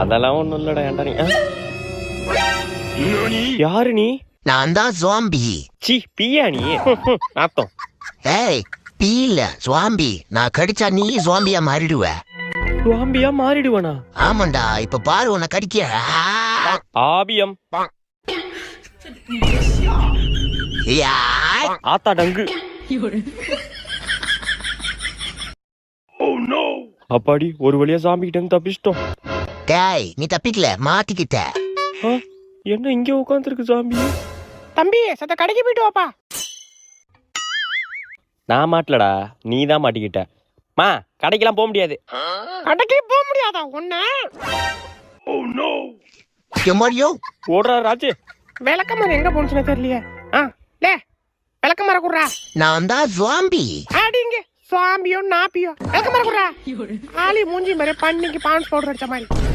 அதெல்லாம் ஒண்ணும் இல்லடா. ஏன்டா நீ யாரு? நீ நான் தான் ஜாம்பி. சி பியா நீ? நாத்தம். ஏய் பீ இல்ல ஜாம்பி. நான் கடிச்சா நீ ஜாம்பியா மாறிடுவ. ஜாம்பியா மாறிடுவனா? ஆமாண்டா, இப்ப பாரு உன்னை கடிக்க. ஆபியம் யாய். ஆத்தா டங்கு. அப்பாடி ஒரு வழியா ஜாம்பி கிட்ட இருந்து தப்பிச்சிட்டோம். டேய் நீ தப்பிக்கல, மாட்டிக்கிட்ட. என்ன இங்க உட்காந்துருக்கு ஜாம்பி? தம்பி சத்த கடைக்கு போயிட்டு வாப்பா. நான் மாட்டலடா, நீ தான் மாட்டிக்கிட்ட. மா கடைக்கெல்லாம் போக முடியாது. கடைக்கு போக முடியாதா ஒண்ணு? எம்மாடியோ ஓடுறா ராஜு. விளக்கமரம் எங்க போனுச்சுன்னு தெரியலையே. விளக்கமரம் குடுறா. நான் தான் ஜாம்பி. அடிங்க சுவாம்பியோ நாப்பியோ விளக்கமரம் குடுறா. ஆளி மூஞ்சி மாதிரி பண்ணிக்கு பான்ஸ் பவுடர் அடிச்ச மாதிரி.